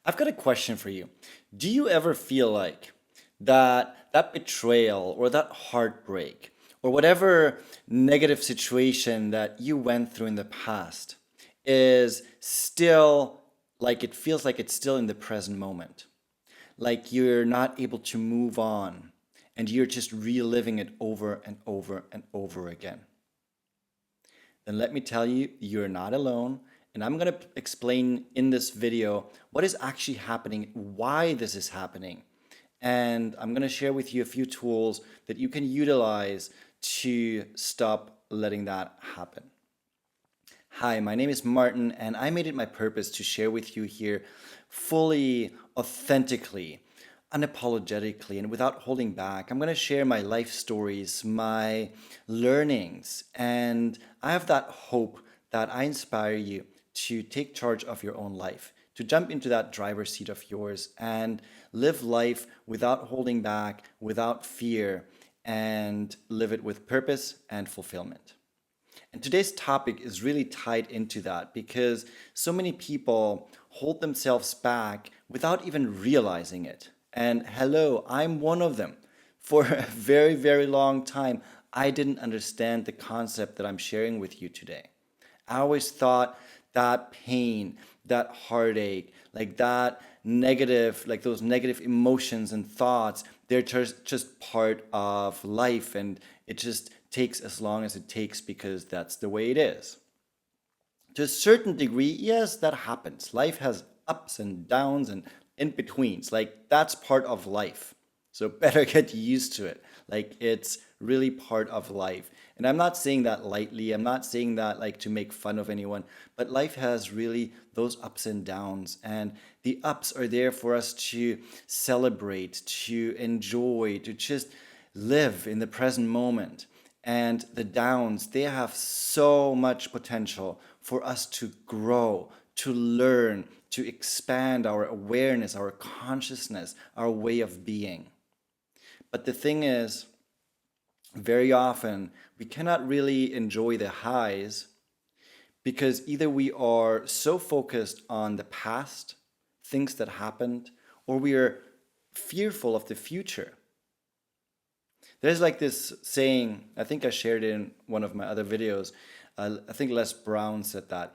I've got a question for you. Do you ever feel like that betrayal or that heartbreak or whatever negative situation that you went through in the past is still like it feels like it's still in the present moment? Like you're not able to move on and you're just reliving it over and over and over again? Then let me tell you, you're not alone. And I'm going to explain in this video what is actually happening, why this is happening. And I'm going to share with you a few tools that you can utilize to stop letting that happen. Hi, my name is Martin, and I made it my purpose to share with you here fully, authentically, unapologetically, and without holding back. I'm going to share my life stories, my learnings, and I have that hope that I inspire you to take charge of your own life, to jump into that driver's seat of yours and live life without holding back, without fear, and live it with purpose and fulfillment. And today's topic is really tied into that because so many people hold themselves back without even realizing it. And hello, I'm one of them. For a very, very long time, I didn't understand the concept that I'm sharing with you today. I always thought that pain, that heartache, like that negative, like those negative emotions and thoughts, they're just part of life, and it just takes as long as it takes because that's the way it is. To a certain degree, yes, that happens. Life has ups and downs and in betweens. Like that's part of life. So better get used to it. Like it's really part of life. And I'm not saying that lightly. I'm not saying that like to make fun of anyone, but life has really those ups and downs. And the ups are there for us to celebrate, to enjoy, to just live in the present moment. And the downs, they have so much potential for us to grow, to learn, to expand our awareness, our consciousness, our way of being. But the thing is, very often we cannot really enjoy the highs because either we are so focused on the past, things that happened, or we are fearful of the future. There's like this saying, I think I shared it in one of my other videos. I think Les Brown said that.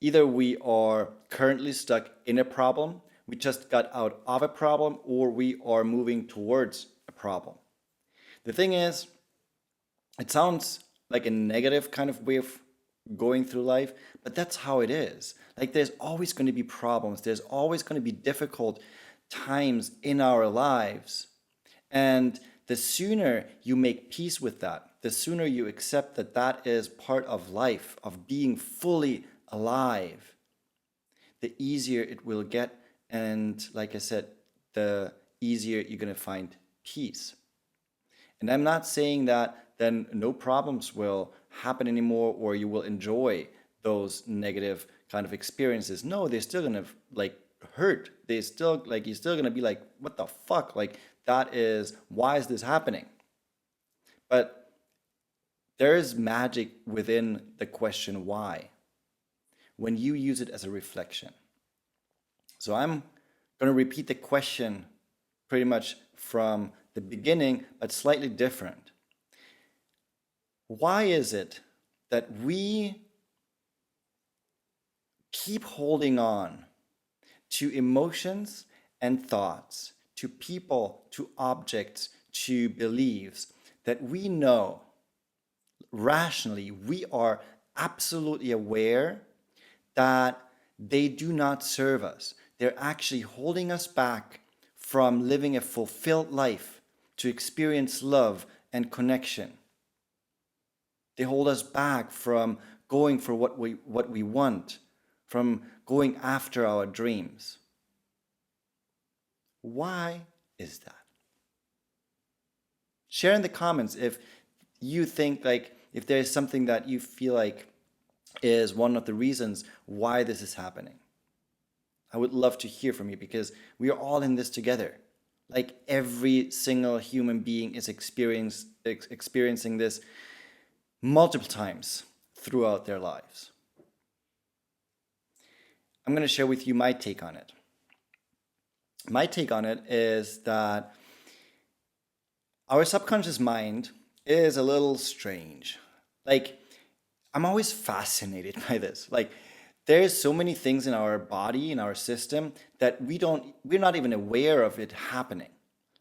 Either we are currently stuck in a problem, we just got out of a problem, or we are moving towards a problem. The thing is, it sounds like a negative kind of way of going through life, but that's how it is. Like there's always going to be problems, there's always going to be difficult times in our lives. And the sooner you make peace with that, the sooner you accept that that is part of life, of being fully alive, the easier it will get. And like I said, the easier you're going to find peace. And I'm not saying that then no problems will happen anymore or you will enjoy those negative kind of experiences. No, they're still going to like hurt. They still like you're still going to be like, what the fuck? Like that is, why is this happening? But there is magic within the question why when you use it as a reflection. So I'm going to repeat the question pretty much from the beginning, but slightly different. Why is it that we keep holding on to emotions and thoughts, to people, to objects, to beliefs that we know rationally, we are absolutely aware that they do not serve us? They're actually holding us back from living a fulfilled life, to experience love and connection. They hold us back from going for what we want, from going after our dreams. Why is that? Share in the comments if you think like if there's something that you feel like is one of the reasons why this is happening. I would love to hear from you because we are all in this together. Like every single human being is experiencing this multiple times throughout their lives. I'm going to share with you my take on it. My take on it is that our subconscious mind is a little strange. Like, I'm always fascinated by this. Like, there's so many things in our body, in our system, that we're not even aware of it happening.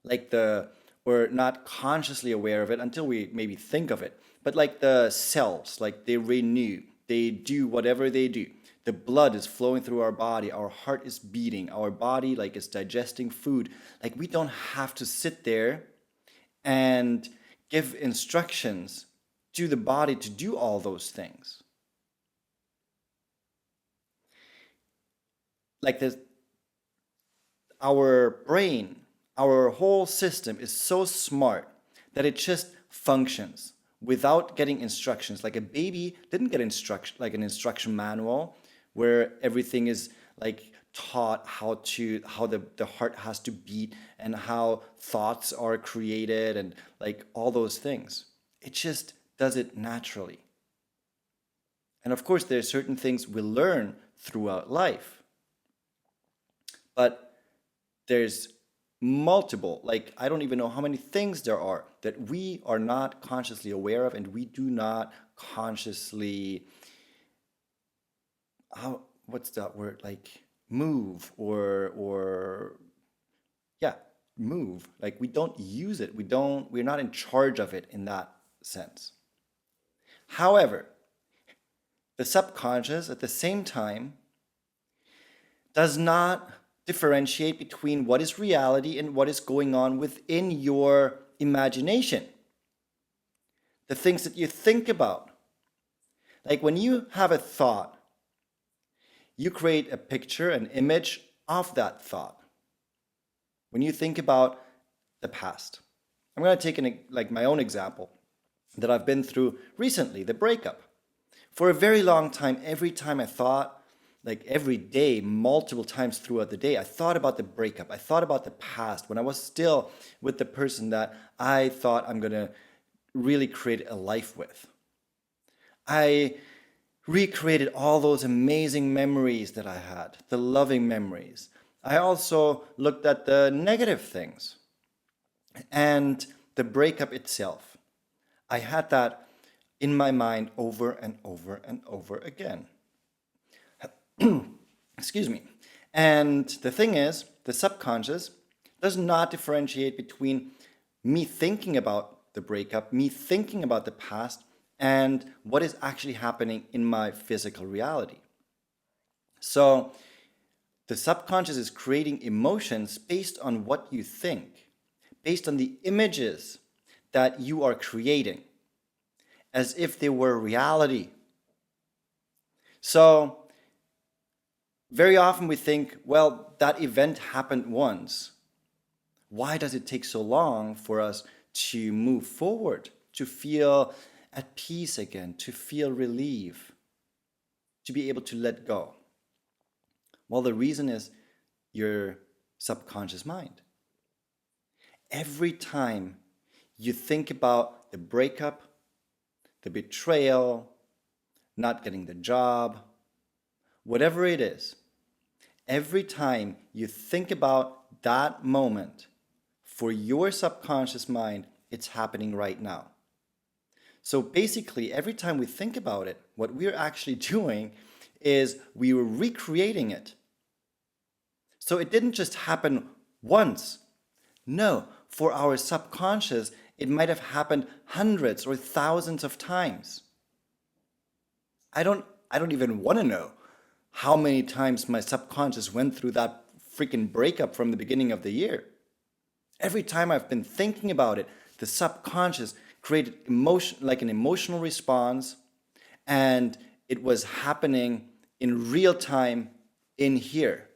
Like we're not consciously aware of it until we maybe think of it. But like the cells, like they renew, they do whatever they do. The blood is flowing through our body, our heart is beating, our body like is digesting food. Like we don't have to sit there and give instructions to the body to do all those things. Like this, our brain, our whole system is so smart that it just functions without getting instructions. Like a baby didn't get instruction, like an instruction manual where everything is like taught how the heart has to beat and how thoughts are created and like all those things. It just does it naturally. And of course, there are certain things we learn throughout life, but there's multiple, like I don't even know how many things there are that we are not consciously aware of and we do not consciously, how, what's that word, like move or yeah, move. Like we don't use it. We're not in charge of it in that sense. However, the subconscious at the same time does not differentiate between what is reality and what is going on within your imagination. The things that you think about. Like when you have a thought, you create a picture, an image of that thought. When you think about the past. I'm going to take like my own example that I've been through recently, the breakup. For a very long time, every time I thought, like every day, multiple times throughout the day, I thought about the breakup. I thought about the past when I was still with the person that I thought I'm going to really create a life with. I recreated all those amazing memories that I had, the loving memories. I also looked at the negative things and the breakup itself. I had that in my mind over and over and over again. Excuse me. And the thing is, the subconscious does not differentiate between me thinking about the breakup, me thinking about the past, and what is actually happening in my physical reality. So the subconscious is creating emotions based on what you think, based on the images that you are creating, as if they were reality. So very often we think, well, that event happened once. Why does it take so long for us to move forward, to feel at peace again, to feel relief, to be able to let go? Well, the reason is your subconscious mind. Every time you think about the breakup, the betrayal, not getting the job, whatever it is, every time you think about that moment, for your subconscious mind, it's happening right now. So basically, every time we think about it, what we're actually doing is we were recreating it. So it didn't just happen once. No, for our subconscious, it might have happened hundreds or thousands of times. I don't even want to know how many times my subconscious went through that freaking breakup from the beginning of the year. Every time I've been thinking about it, the subconscious created emotion, like an emotional response, and it was happening in real time in here.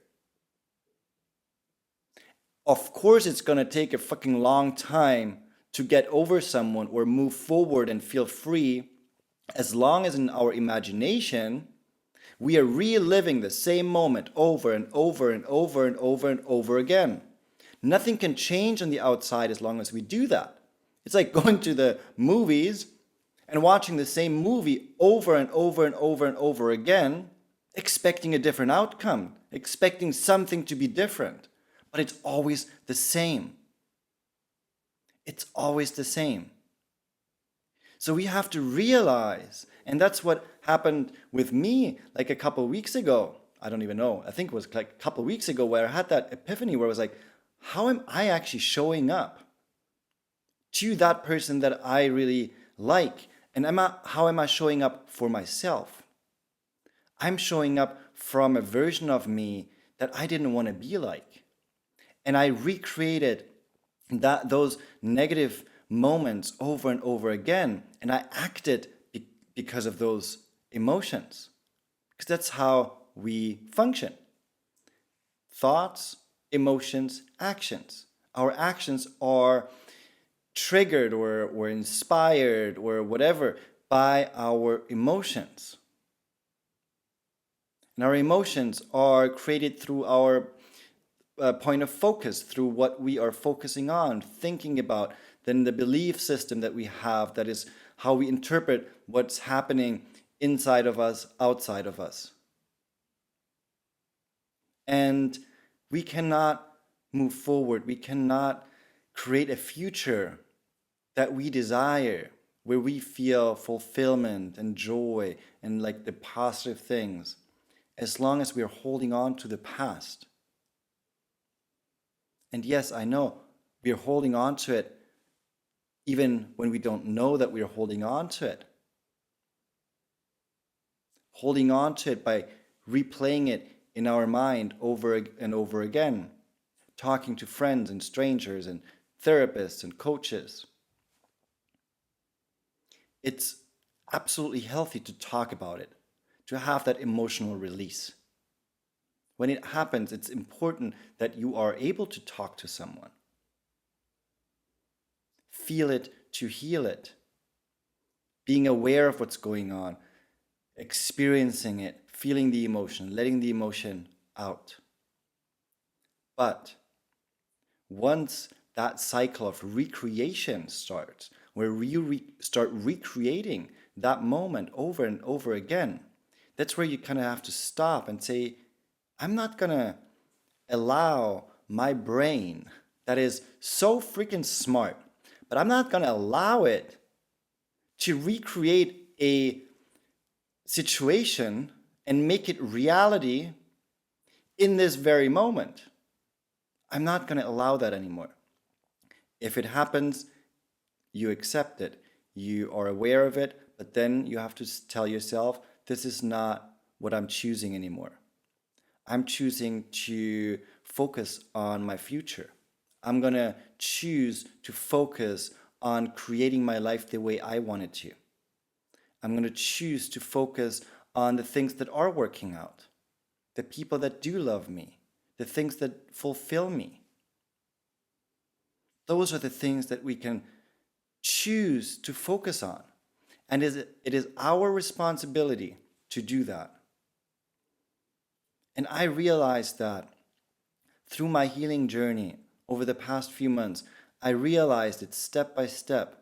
Of course, it's going to take a fucking long time to get over someone or move forward and feel free, as long as in our imagination, we are reliving the same moment over and over and over and over and over again. Nothing can change on the outside as long as we do that. It's like going to the movies and watching the same movie over and over and over and over again, expecting a different outcome, expecting something to be different. but it's always the same. It's always the same. So we have to realize, and that's what happened with me like a couple of weeks ago. I don't even know. I think it was like a couple of weeks ago where I had that epiphany where I was like, how am I actually showing up to that person that I really like? And how am I showing up for myself? I'm showing up from a version of me that I didn't want to be like. And I recreated those negative moments over and over again. And I acted because of those emotions. Because that's how we function. Thoughts, emotions, actions. Our actions are triggered or inspired or whatever by our emotions. And our emotions are created through our point of focus, through what we are focusing on, thinking about, then the belief system that we have, that is how we interpret what's happening inside of us, outside of us. And we cannot move forward, we cannot create a future that we desire, where we feel fulfillment and joy and like the positive things, as long as we are holding on to the past. And yes, I know we are holding on to it even when we don't know that we are holding on to it. Holding on to it by replaying it in our mind over and over again, talking to friends and strangers and therapists and coaches. It's absolutely healthy to talk about it, to have that emotional release. When it happens, it's important that you are able to talk to someone. Feel it to heal it. Being aware of what's going on, experiencing it, feeling the emotion, letting the emotion out. But once that cycle of recreation starts, where you start recreating that moment over and over again, that's where you kind of have to stop and say, I'm not going to allow my brain, that is so freaking smart, but I'm not going to allow it to recreate a situation and make it reality in this very moment. I'm not going to allow that anymore. If it happens, you accept it. You are aware of it, but then you have to tell yourself, this is not what I'm choosing anymore. I'm choosing to focus on my future. I'm going to choose to focus on creating my life the way I want it to. I'm going to choose to focus on the things that are working out, the people that do love me, the things that fulfill me. Those are the things that we can choose to focus on. And it is our responsibility to do that. And I realized that through my healing journey over the past few months, I realized it step by step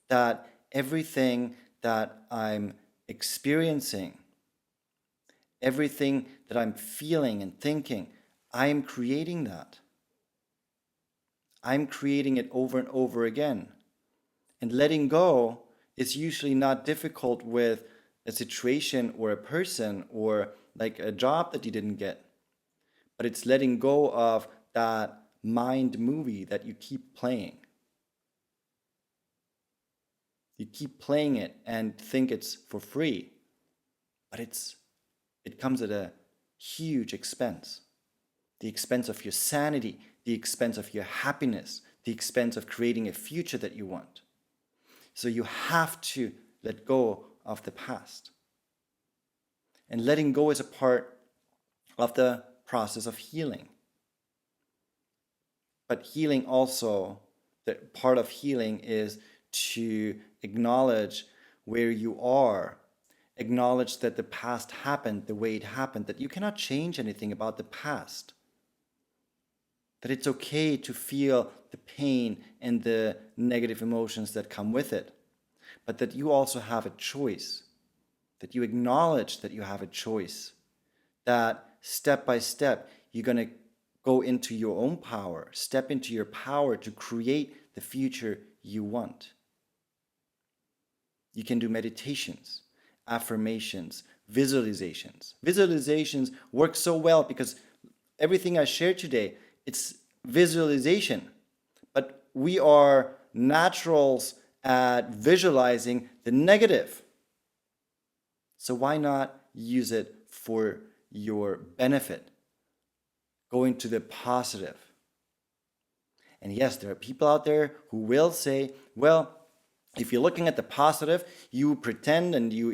that everything that I'm experiencing, everything that I'm feeling and thinking, I'm creating that. I'm creating it over and over again. And letting go is usually not difficult with a situation or a person or like a job that you didn't get. But it's letting go of that mind movie that you keep playing. You keep playing it and think it's for free, but it comes at a huge expense. The expense of your sanity, the expense of your happiness, the expense of creating a future that you want. So you have to let go of the past. And letting go is a part of the process of healing. But healing also, the part of healing is to acknowledge where you are. Acknowledge that the past happened the way it happened, that you cannot change anything about the past. That it's okay to feel the pain and the negative emotions that come with it. But that you also have a choice. That you acknowledge that you have a choice. That step by step, you're going to go into your own power, step into your power to create the future you want. You can do meditations, affirmations, visualizations. Visualizations work so well because everything I shared today, it's visualization. But we are naturals at visualizing the negative. So why not use it for your benefit? Go into the positive. And yes, there are people out there who will say, well, if you're looking at the positive, you pretend and you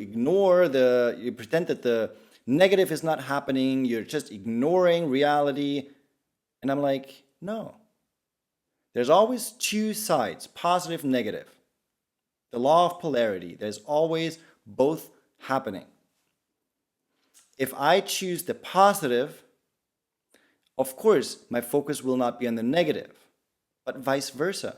pretend that the negative is not happening, you're just ignoring reality. And I'm like, no. There's always two sides, positive, negative. The law of polarity, there's always both happening. If I choose the positive, of course, my focus will not be on the negative, but vice versa.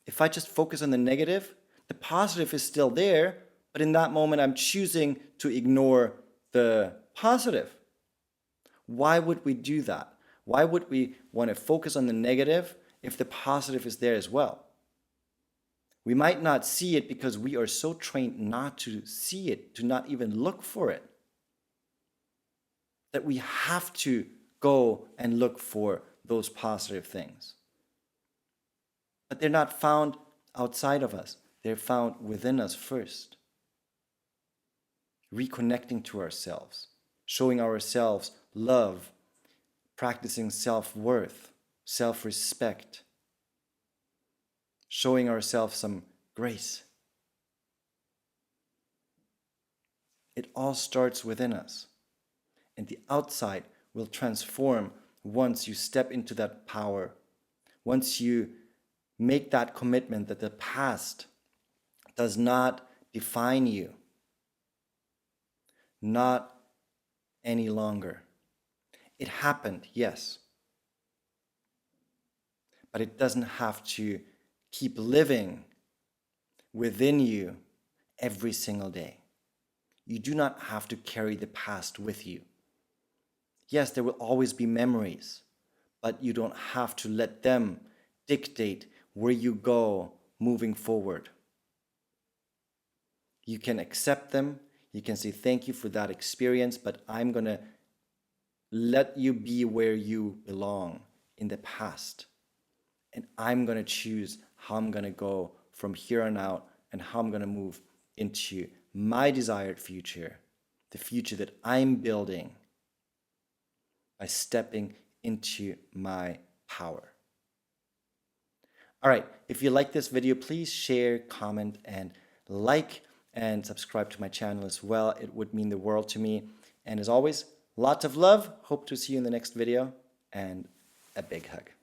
If I just focus on the negative, the positive is still there, but in that moment, I'm choosing to ignore the positive. Why would we do that? Why would we want to focus on the negative if the positive is there as well? We might not see it because we are so trained not to see it, to not even look for it, that we have to go and look for those positive things. But they're not found outside of us. They're found within us first. Reconnecting to ourselves, showing ourselves love, practicing self-worth, self-respect, showing ourselves some grace. It all starts within us. And the outside will transform once you step into that power, once you make that commitment that the past does not define you, not any longer. It happened, yes, but it doesn't have to keep living within you every single day. You do not have to carry the past with you. Yes, there will always be memories, but you don't have to let them dictate where you go moving forward. You can accept them. You can say thank you for that experience, but I'm going to let you be where you belong in the past. And I'm going to choose how I'm going to go from here on out and how I'm going to move into my desired future, the future that I'm building by stepping into my power. All right, if you like this video, please share, comment, and like, and subscribe to my channel as well. It would mean the world to me. And as always, lots of love. Hope to see you in the next video, and a big hug.